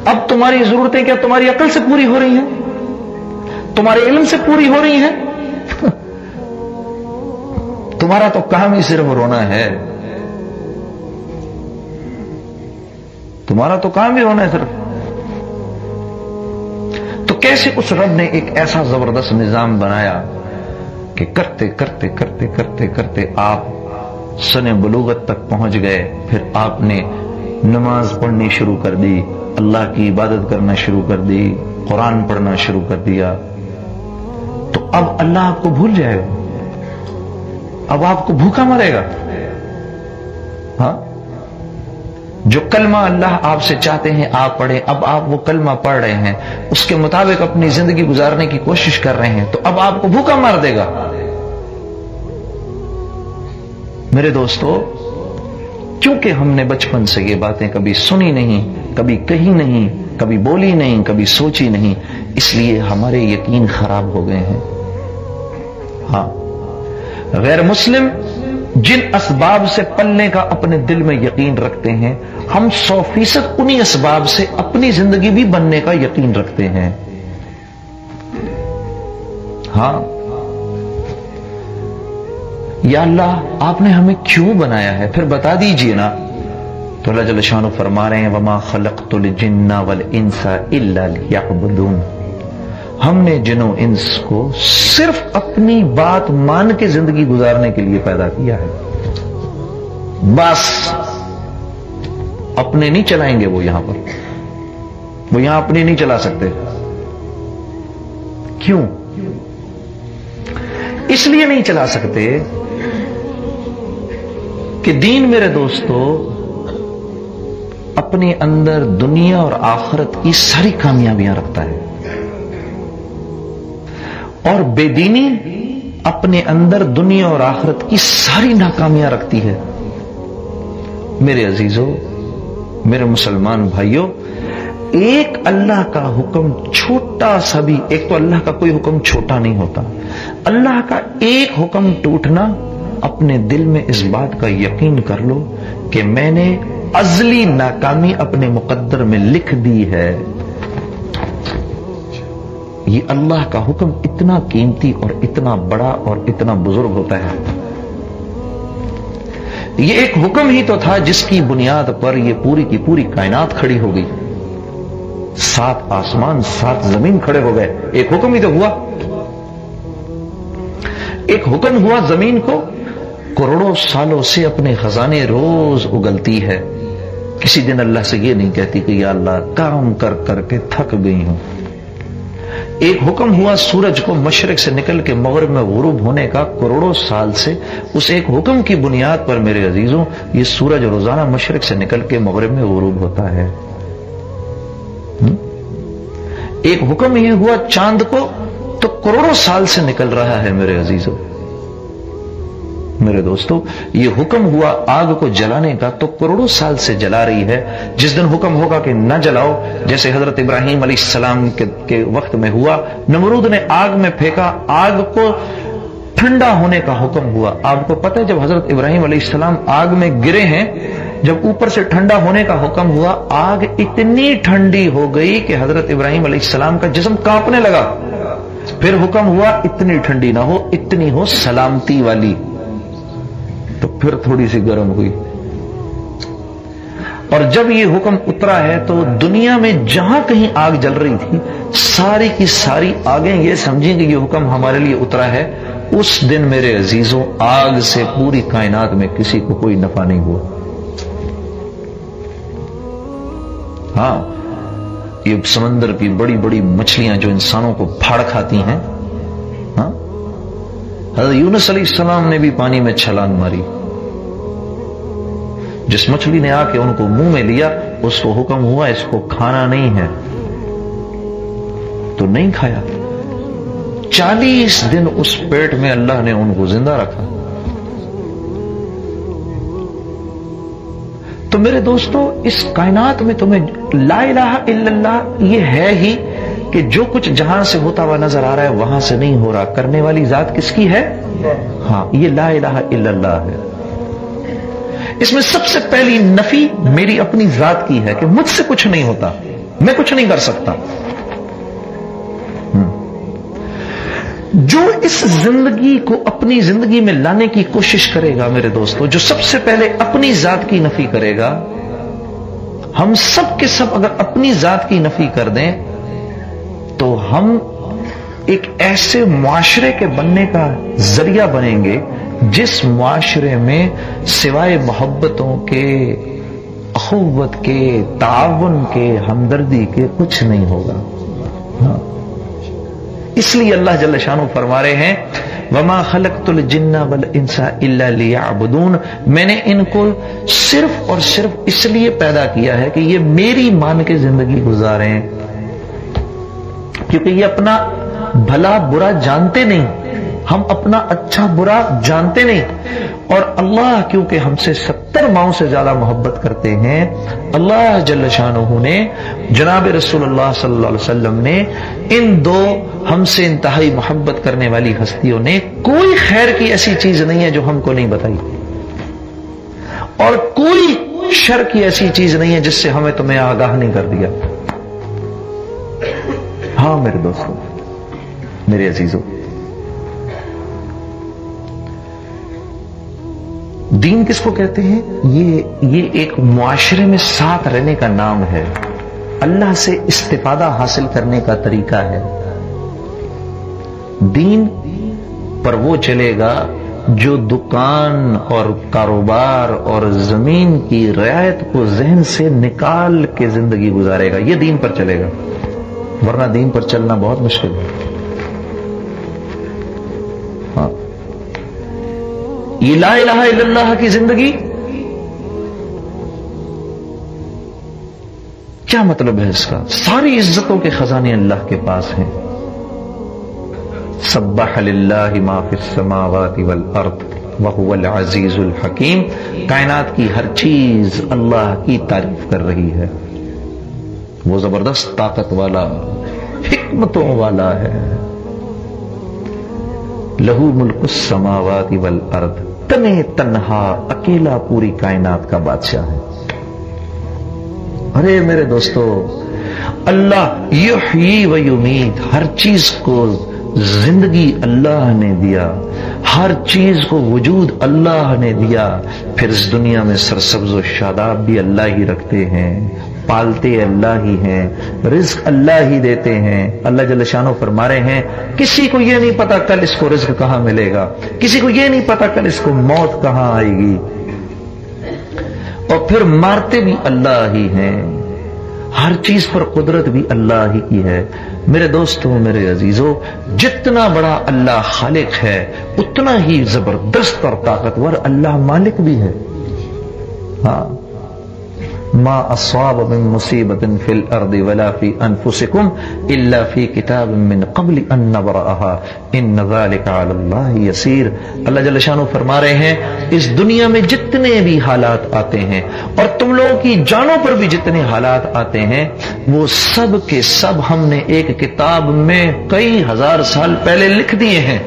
अब तुम्हारी जरूरतें क्या तुम्हारी अकल से पूरी हो रही हैं, तुम्हारे इल्म से पूरी हो रही हैं? तुम्हारा तो काम ही सिर्फ रोना है, तुम्हारा तो काम ही रोना है सिर्फ। तो कैसे उस रब ने एक ऐसा जबरदस्त निजाम बनाया कि करते करते करते करते करते आप सने बलूगत तक पहुंच गए। फिर आपने नमाज पढ़नी शुरू कर दी, अल्लाह की इबादत करना शुरू कर दी, कुरान पढ़ना शुरू कर दिया। तो अब अल्लाह आपको भूल जाएगा, अब आपको भूखा मरेगा। हाँ, जो कलमा अल्लाह आपसे चाहते हैं आप पढ़ें, अब आप वो कलमा पढ़ रहे हैं, उसके मुताबिक अपनी जिंदगी गुजारने की कोशिश कर रहे हैं, तो अब आपको भूखा मार देगा। मेरे दोस्तों, क्योंकि हमने बचपन से ये बातें कभी सुनी नहीं, कभी कही नहीं, कभी बोली नहीं, कभी सोची नहीं, इसलिए हमारे यकीन खराब हो गए हैं। हाँ, गैर मुस्लिम जिन असबाब से पलने का अपने दिल में यकीन रखते हैं, हम 100% उन्हीं असबाब से अपनी जिंदगी भी बनने का यकीन रखते हैं। हाँ, या अल्लाह आपने हमें क्यों बनाया है, फिर बता दीजिए ना। तो अल्लाह जल्ल शानु फरमा रहे हैं, वमा खलक़तुल जिन्ना वल इंसा इल्ला लियअबुदून। हमने जिन्नो इंस को सिर्फ अपनी बात मान के जिंदगी गुजारने के लिए पैदा किया है, बस। अपने नहीं चलाएंगे वो यहां पर, वो यहां अपने नहीं चला सकते। क्यों? इसलिए नहीं चला सकते कि दीन मेरे दोस्तों अपने अंदर दुनिया और आखिरत की सारी कामयाबियां रखता है, और बेदीनी अपने अंदर दुनिया और आखिरत की सारी नाकामियां रखती है। मेरे अजीजों, मेरे मुसलमान भाइयों, एक अल्लाह का हुक्म छोटा सा भी, एक तो अल्लाह का कोई हुक्म छोटा नहीं होता, अल्लाह का एक हुक्म टूटना, अपने दिल में इस बात का यकीन कर लो कि मैंने अज़ली नाकामी अपने मुकद्दर में लिख दी है। ये अल्लाह का हुक्म इतना कीमती और इतना बड़ा और इतना बुजुर्ग होता है। ये एक हुक्म ही तो था जिसकी बुनियाद पर ये पूरी की पूरी कायनात खड़ी हो गई, 7 आसमान 7 जमीन खड़े हो गए। एक हुक्म ही तो हुआ, एक हुक्म हुआ। जमीन को करोड़ों सालों से अपने खजाने रोज उगलती है, किसी दिन अल्लाह से ये नहीं कहती कि या अल्लाह काम कर करके थक गई हूं। एक हुक्म हुआ सूरज को मशरिक से निकल के मगरिब में गुरूब होने का, करोड़ों साल से उस एक हुक्म की बुनियाद पर मेरे अजीजों ये सूरज रोजाना मशरिक से निकल के मगरिब में गुरूब होता है। एक हुक्म ये हुआ चांद को, तो करोड़ों साल से निकल रहा है मेरे अजीजों। मेरे दोस्तों, ये हुक्म हुआ आग को जलाने का, तो करोड़ों साल से जला रही है। जिस दिन हुक्म होगा कि न जलाओ, जैसे हजरत इब्राहिम अलैहिस्सलाम के वक्त में हुआ, नमरूद ने आग में फेंका, आग को ठंडा होने का हुक्म हुआ। आपको पता है जब हजरत इब्राहिम अलैहिस्सलाम आग में गिरे हैं, जब ऊपर से ठंडा होने का हुक्म हुआ, आग इतनी ठंडी हो गई कि हजरत इब्राहिम अलैहिस्सलाम का जिस्म कांपने लगा। फिर हुक्म हुआ इतनी ठंडी ना हो, इतनी हो सलामती वाली, तो फिर थोड़ी सी गर्म हुई। और जब ये हुक्म उतरा है तो दुनिया में जहां कहीं आग जल रही थी, सारी की सारी आगें ये समझेंगे ये हुक्म हमारे लिए उतरा है। उस दिन मेरे अजीजों आग से पूरी कायनात में किसी को कोई नफा नहीं हुआ। हाँ, ये समंदर की बड़ी बड़ी मछलियां जो इंसानों को फाड़ खाती हैं, हाँ, हज़रत यूनुस अलैहिस्सलाम ने भी पानी में छलांग मारी। जिस मछली ने आके उनको मुंह में लिया, उसको हुक्म हुआ इसको खाना नहीं है, तो नहीं खाया। 40 दिन उस पेट में अल्लाह ने उनको जिंदा रखा। तो मेरे दोस्तों, इस कायनात में तुम्हें ला इलाहा इल्लल्लाह ये है ही कि जो कुछ जहां से होता हुआ नजर आ रहा है वहां से नहीं हो रहा। करने वाली जात किसकी है? हाँ, ये ला इलाहा इल्लल्लाह है। इसमें सबसे पहली नफी मेरी अपनी जात की है कि मुझसे कुछ नहीं होता। मैं कुछ नहीं कर सकता। जो इस जिंदगी को अपनी जिंदगी में लाने की कोशिश करेगा मेरे दोस्तों, जो सबसे पहले अपनी जात की नफी करेगा, हम सब के सब अगर अपनी जात की नफी कर दें तो हम एक ऐसे मुआशरे के बनने का जरिया बनेंगे जिस मुआशरे में सिवाय मोहब्बतों के, अखुव्वत के, ताउन के, हमदर्दी के कुछ नहीं होगा। हाँ। इसलिए अल्लाह जल्ल शानु फरमा रहे हैं वमा खलक़तुल जिन्ना वल इंसा इल्ला लियअबुदून, मैंने इनको सिर्फ और सिर्फ इसलिए पैदा किया है कि ये मेरी मान के जिंदगी गुजारें, क्योंकि ये अपना भला बुरा जानते नहीं, हम अपना अच्छा बुरा जानते नहीं। और अल्लाह क्योंकि हमसे 70 माओं से ज्यादा मोहब्बत करते हैं, अल्लाह जल्ल शानुहु ने, जनाब रसूलुल्लाह सल्लल्लाहु अलैहि वसल्लम ने, इन दो हमसे इंतहाई मोहब्बत करने वाली हस्तियों ने कोई खैर की ऐसी चीज नहीं है जो हमको नहीं बताई, और कोई शर की ऐसी चीज नहीं है जिससे हमें तुम्हें आगाह नहीं कर दिया। हां मेरे दोस्तों, मेरे अजीजों, दीन किसको कहते हैं? ये एक मुआशरे में साथ रहने का नाम है, अल्लाह से इस्तिफादा हासिल करने का तरीका है। दीन पर वो चलेगा जो दुकान और कारोबार और जमीन की रियायत को जहन से निकाल के जिंदगी गुजारेगा, ये दीन पर चलेगा, वरना दीन पर चलना बहुत मुश्किल है। हाँ, ये ला इलाहा इल्लल्लाह की जिंदगी क्या मतलब है इसका? सारी इज्जतों के खजाने अल्लाह के पास हैं। सब्बह लिल्लाहि मा फिस समावाति वल अर्द व हुवल अजीजुल हकीम, कायनात की हर चीज अल्लाह की तारीफ कर रही है, वो जबरदस्त ताकत वाला, हिकमतों वाला है। लहू मुल्कुस समावाति वल अर्द, तने तन्हा अकेला पूरी कायनात का बादशाह है। अरे मेरे दोस्तों, अल्लाह युहयी व युमीत, हर चीज को जिंदगी अल्लाह ने दिया, हर चीज को वजूद अल्लाह ने दिया, फिर इस दुनिया में सरसब्ज व शादाब भी अल्लाह ही रखते हैं, पालते अल्लाह ही हैं, रिज्क अल्लाह ही देते हैं। अल्लाह जल्ल शानो फरमा रहे हैं किसी को यह नहीं पता कल इसको रिज्क कहां मिलेगा, किसी को यह नहीं पता कल इसको मौत कहां आएगी, और फिर मारते भी अल्लाह ही हैं, हर चीज पर कुदरत भी अल्लाह ही की है। मेरे दोस्तों, मेरे अजीजों, जितना बड़ा अल्लाह खालिक है उतना ही जबरदस्त और ताकतवर अल्लाह मालिक भी है। हाँ, मा अस्वाब मिन मुसीबतिन फिल अर्दि वला फी अनफुसिकुम इल्ला फी किताबिन मिन क़ब्ल अन नब्रअहा इन्न ज़ालिका अलल्लाहि यसीर। अल्लाह जल्ल शानु फरमा रहे हैं इस दुनिया में जितने भी हालात आते हैं और तुम लोगों की जानों पर भी जितने हालात आते हैं, वो सब के सब हमने एक किताब में कई हजार साल पहले लिख दिए हैं।